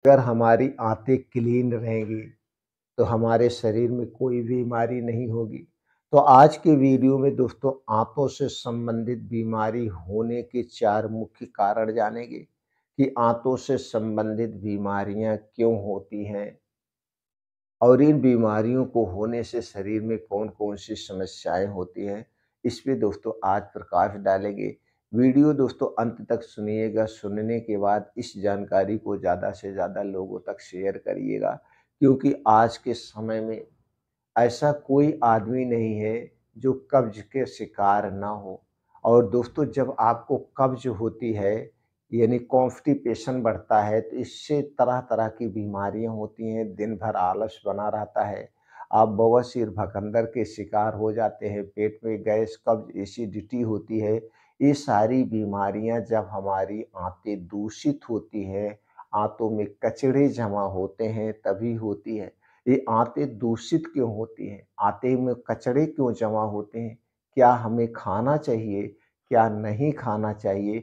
अगर हमारी आंतें क्लीन रहेंगी, तो हमारे शरीर में कोई बीमारी नहीं होगी। तो आज के वीडियो में दोस्तों आंतों से संबंधित बीमारी होने के 4 मुख्य कारण जानेंगे कि आंतों से संबंधित बीमारियां क्यों होती हैं और इन बीमारियों को होने से शरीर में कौन-कौन सी समस्याएँ होती हैं, इस पे दोस्तों आज प्रकाश डालेंगे। वीडियो दोस्तों अंत तक सुनिएगा, सुनने के बाद इस जानकारी को ज़्यादा से ज़्यादा लोगों तक शेयर करिएगा, क्योंकि आज के समय में ऐसा कोई आदमी नहीं है जो कब्ज़ के शिकार ना हो। और दोस्तों जब आपको कब्ज़ होती है यानी कॉन्स्टिपेशन बढ़ता है तो इससे तरह-तरह की बीमारियाँ होती हैं, दिन भर आलस बना रहता है। आप बवासीर, भगंदर के शिकार हो जाते हैं, पेट में गैस, कब्ज़, एसिडिटी होती है। ये सारी बीमारियाँ जब हमारी आंतें दूषित होती हैं, आंतों में कचड़े जमा होते हैं तभी होती है। ये आंतें दूषित क्यों होती हैं? आंतें में कचड़े क्यों जमा होते हैं? क्या हमें खाना चाहिए? क्या नहीं खाना चाहिए?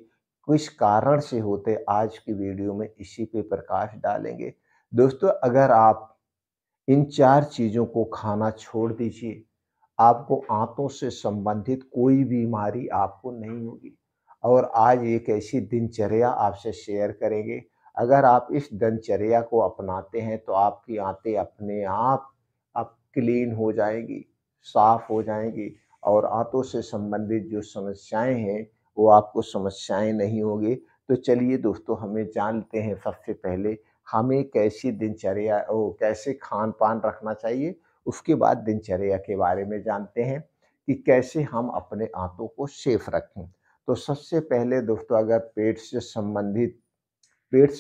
किस कारण से होते हैं? आज की वीडियो में इसी पे प्रकाश डालेंगे। दोस्तों अगर आप इन 4 चीज़ों को खाना छोड़ दीजिए, आपको आंतों से संबंधित कोई बीमारी आपको नहीं होगी। और आज एक ऐसी दिनचर्या आपसे शेयर करेंगे, अगर आप इस दिनचर्या को अपनाते हैं तो आपकी आंतें अपने आप अब क्लीन हो जाएँगी, साफ हो जाएँगी और आंतों से संबंधित जो समस्याएँ हैं, वो आपको समस्याएँ नहीं होगी। तो चलिए दोस्तों हमें जानते हैं सबसे पहले हमें कैसी दिनचर्या कैसे खान-पान रखना चाहिए, उसके बाद दिनचर्या के बारे में जानते हैं कि कैसे हम अपने आंतों को सेफ रखें। तो सबसे पहले दोस्तों अगर पेट से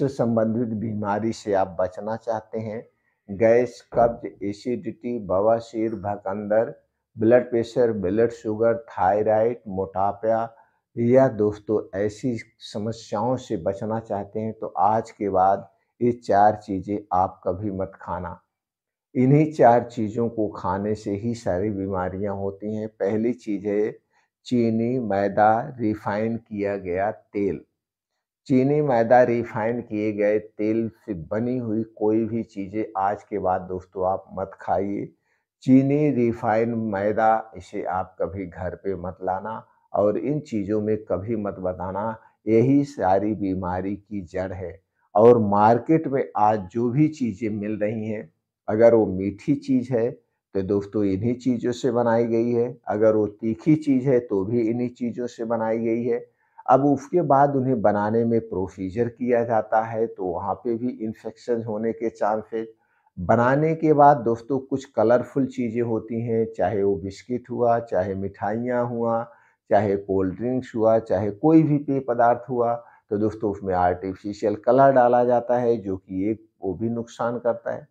संबंधित बीमारी से आप बचना चाहते हैं, गैस, कब्ज़, एसिडिटी, बवासीर, भगंदर, blood pressure, blood sugar, thyroid, मोटापा या दोस्तों ऐसी समस्याओं से बचना चाहते हैं तो आज के बाद ये 4 चीज़ें आप कभी मत खाना। इन्हीं 4 चीज़ों को खाने से ही सारी बीमारियाँ होती हैं। पहली चीज़ है चीनी, मैदा, रिफ़ाइन किया गया तेल। चीनी, मैदा, रिफ़ाइन किए गए तेल से बनी हुई कोई भी चीज़ें आज के बाद दोस्तों आप मत खाइए। चीनी, रिफ़ाइन, मैदा इसे आप कभी घर पे मत लाना और इन चीज़ों में कभी मत बताना, यही सारी बीमारी की जड़ है। और मार्केट में आज जो भी चीज़ें मिल रही हैं, अगर वो मीठी चीज़ है, तो दोस्तों इन्हीं चीज़ों से बनाई गई है, अगर वो तीखी चीज़ है, तो भी इन्हीं चीज़ों से बनाई गई है। अब उसके बाद उन्हें बनाने में प्रोसीजर किया जाता है, तो वहाँ पे भी इन्फेक्शन होने के चांसेस। बनाने के बाद दोस्तों कुछ कलरफुल चीज़ें होती हैं, चाहे वो बिस्किट हुआ, चाहे मिठाइयाँ हुआ, चाहे कोल्ड ड्रिंक्स हुआ, चाहे कोई भी पेय पदार्थ हुआ, तो दोस्तों उसमें आर्टिफ़िशियल कलर डाला जाता है, जो कि एक वो भी नुकसान करता है।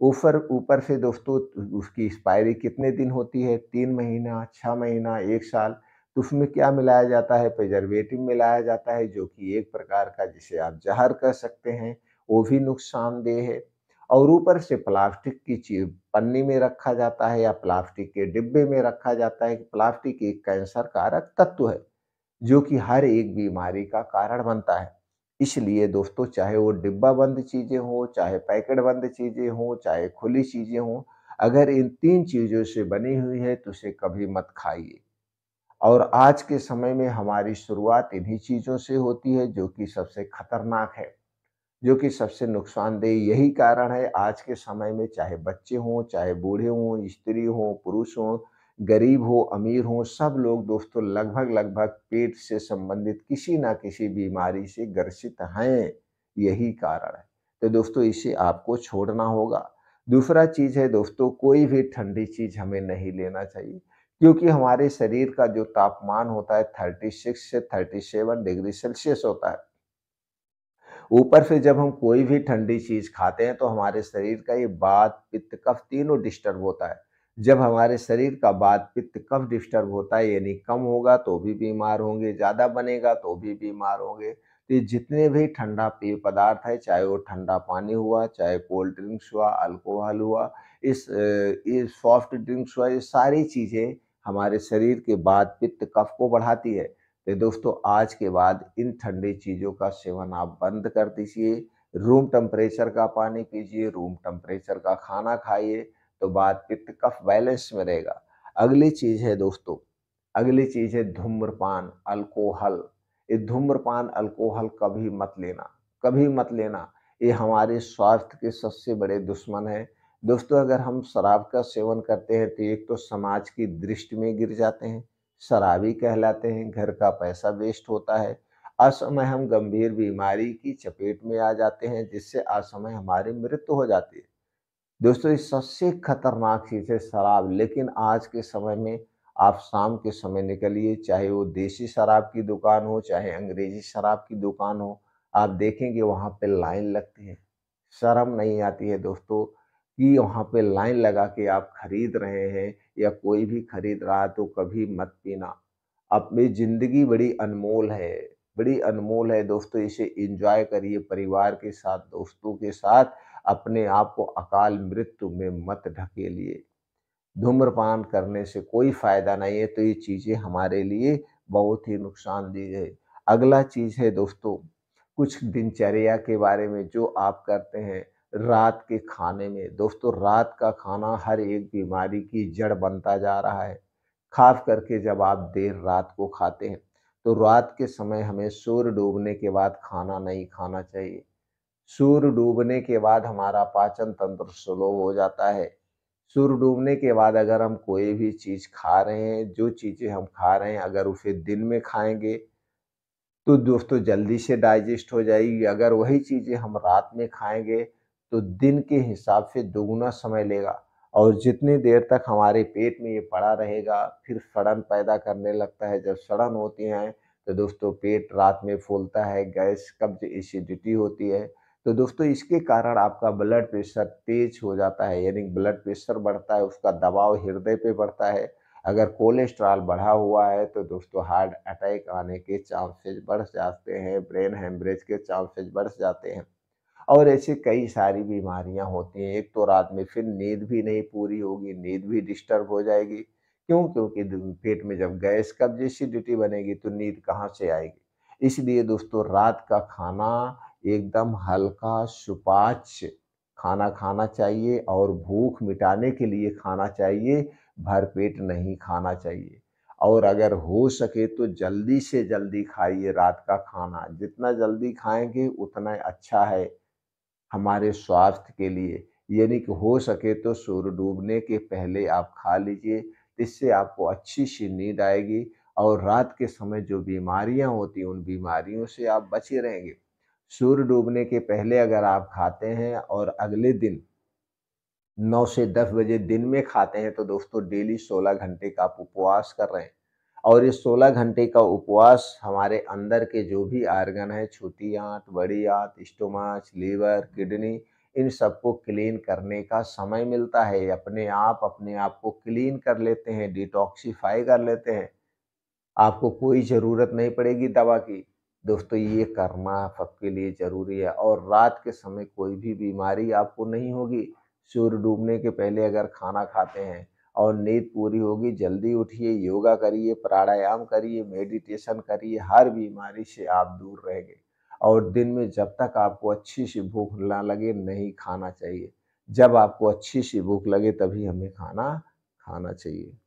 ऊपर ऊपर से दोस्तों उसकी एक्सपायरी कितने दिन होती है, 3 महीना, 6 महीना, 1 साल। तो उसमें क्या मिलाया जाता है, प्रिजर्वेटिव मिलाया जाता है, जो कि एक प्रकार का जिसे आप ज़हर कह सकते हैं, वो भी नुकसानदेह है। और ऊपर से प्लास्टिक की पन्नी में रखा जाता है या प्लास्टिक के डिब्बे में रखा जाता है। प्लास्टिक एक कैंसर कारक तत्व है, जो कि हर एक बीमारी का कारण बनता है। इसलिए दोस्तों चाहे वो डिब्बा बंद चीज़ें हों, चाहे पैकेट बंद चीज़ें हों, चाहे खुली चीज़ें हों, अगर इन 3 चीज़ों से बनी हुई है तो उसे कभी मत खाइए। और आज के समय में हमारी शुरुआत इन्हीं चीज़ों से होती है, जो कि सबसे खतरनाक है, जो कि सबसे नुकसानदेह। यही कारण है आज के समय में चाहे बच्चे हों, चाहे बूढ़े हों, स्त्री हों, पुरुष हों, गरीब हो, अमीर हों, सब लोग दोस्तों लगभग-लगभग पेट से संबंधित किसी न किसी बीमारी से ग्रसित हैं, यही कारण है। तो दोस्तों इसे आपको छोड़ना होगा। दूसरा चीज़ है दोस्तों कोई भी ठंडी चीज़ हमें नहीं लेना चाहिए, क्योंकि हमारे शरीर का जो तापमान होता है 36 से 37 डिग्री सेल्सियस होता है। ऊपर से जब हम कोई भी ठंडी चीज़ खाते हैं तो हमारे शरीर का ये वात, पित्त, कफ तीनों डिस्टर्ब होता है। जब हमारे शरीर का वात, पित्त, कफ डिस्टर्ब होता है यानी कम होगा तो भी बीमार होंगे, ज़्यादा बनेगा तो भी बीमार होंगे। तो ये जितने भी ठंडा पेय पदार्थ है, चाहे वो ठंडा पानी हुआ, चाहे कोल्ड ड्रिंक्स हुआ, अल्कोहल हुआ, ये सॉफ्ट ड्रिंक्स हुआ, ये सारी चीज़ें हमारे शरीर के वात, पित्त, कफ को बढ़ाती है। तो दोस्तों आज के बाद इन ठंडी चीज़ों का सेवन आप बंद कर दीजिए। रूम टेम्परेचर का पानी पीजिए, रूम टेम्परेचर का खाना खाइए, तो वात पित्त कफ बैलेंस में रहेगा। अगली चीज़ है दोस्तों, अगली चीज़ है धूम्रपान, अल्कोहल। ये धूम्रपान, अल्कोहल कभी मत लेना, कभी मत लेना। ये हमारे स्वास्थ्य के सबसे बड़े दुश्मन हैं। दोस्तों, अगर हम शराब का सेवन करते हैं तो एक तो समाज की दृष्टि में गिर जाते हैं, शराबी कहलाते हैं, घर का पैसा वेस्ट होता है, असमय हम गंभीर बीमारी की चपेट में आ जाते हैं, जिससे असमय हमारी मृत्यु हो जाती है। दोस्तों, ये सबसे खतरनाक चीज़ है शराब। लेकिन आज के समय में आप शाम के समय निकलिए, चाहे वो देसी शराब की दुकान हो, चाहे अंग्रेजी शराब की दुकान हो, आप देखेंगे वहाँ पे लाइन लगती है। शर्म नहीं आती है दोस्तों कि वहाँ पे लाइन लगा के आप खरीद रहे हैं या कोई भी खरीद रहा है, तो कभी मत पीना। अपनी ज़िंदगी बड़ी अनमोल है, बड़ी अनमोल है दोस्तों, इसे एन्जॉय करिए परिवार के साथ, दोस्तों के साथ। अपने आप को अकाल मृत्यु में मत ढकेलिए। धूम्रपान करने से कोई फ़ायदा नहीं है, तो ये चीज़ें हमारे लिए बहुत ही नुकसानदेह है। अगला चीज़ है दोस्तों, कुछ दिनचर्या के बारे में जो आप करते हैं रात के खाने में। दोस्तों, रात का खाना हर एक बीमारी की जड़ बनता जा रहा है। ख़ास करके जब आप देर रात को खाते हैं, तो रात के समय हमें सूर्य डूबने के बाद खाना नहीं खाना चाहिए। सूर्य डूबने के बाद हमारा पाचन तंत्र स्लो हो जाता है। सूर्य डूबने के बाद अगर हम कोई भी चीज़ खा रहे हैं, जो चीज़ें हम खा रहे हैं अगर उसे दिन में खाएँगे, तो दोस्तों जल्दी से डाइजेस्ट हो जाएगी। अगर वही चीज़ें हम रात में खाएँगे, तो दिन के हिसाब से दोगुना समय लेगा, और जितनी देर तक हमारे पेट में ये पड़ा रहेगा, फिर सड़न पैदा करने लगता है। जब सड़न होती है, तो दोस्तों पेट रात में फूलता है, गैस, कब्ज़, एसिडिटी होती है। तो दोस्तों इसके कारण आपका ब्लड प्रेशर तेज़ हो जाता है, यानी ब्लड प्रेशर बढ़ता है, उसका दबाव हृदय पे बढ़ता है। अगर कोलेस्ट्रॉल बढ़ा हुआ है, तो दोस्तों हार्ट अटैक आने के चांसेस बढ़ जाते हैं, ब्रेन हेमरेज के चांसेस बढ़ जाते हैं, और ऐसी कई सारी बीमारियां होती हैं। एक तो रात में फिर नींद भी नहीं पूरी होगी, नींद भी डिस्टर्ब हो जाएगी। क्यों? क्योंकि पेट में जब गैस, कब्ज, एसिडिटी बनेगी, तो नींद कहाँ से आएगी। इसलिए दोस्तों रात का खाना एकदम हल्का सुपाच्य खाना खाना चाहिए, और भूख मिटाने के लिए खाना चाहिए, भरपेट नहीं खाना चाहिए। और अगर हो सके तो जल्दी से जल्दी खाइए रात का खाना। जितना जल्दी खाएँगे उतना अच्छा है हमारे स्वास्थ्य के लिए। यानी कि हो सके तो सूर्य डूबने के पहले आप खा लीजिए, इससे आपको अच्छी-सी नींद आएगी, और रात के समय जो बीमारियाँ होती हैं, उन बीमारियों से आप बचे रहेंगे। सूर्य डूबने के पहले अगर आप खाते हैं और अगले दिन 9 से 10 बजे दिन में खाते हैं, तो दोस्तों डेली 16 घंटे का आप उपवास कर रहे हैं। और ये 16 घंटे का उपवास हमारे अंदर के जो भी ऑर्गन है, छोटी आँत, बड़ी आँत, स्टोमच, लीवर, किडनी, इन सबको क्लीन करने का समय मिलता है। अपने आप को क्लीन कर लेते हैं, डिटॉक्सिफ़ाई कर लेते हैं। आपको कोई ज़रूरत नहीं पड़ेगी दवा की। दोस्तों ये करना सबके लिए ज़रूरी है, और रात के समय कोई भी बीमारी आपको नहीं होगी। सूर्य डूबने के पहले अगर खाना खाते हैं और नींद पूरी होगी, जल्दी उठिए, योगा करिए, प्राणायाम करिए, मेडिटेशन करिए, हर बीमारी से आप दूर रहेंगे। और दिन में जब तक आपको अच्छी-सी भूख ना लगे, नहीं खाना चाहिए। जब आपको अच्छी-सी भूख लगे तभी हमें खाना खाना चाहिए।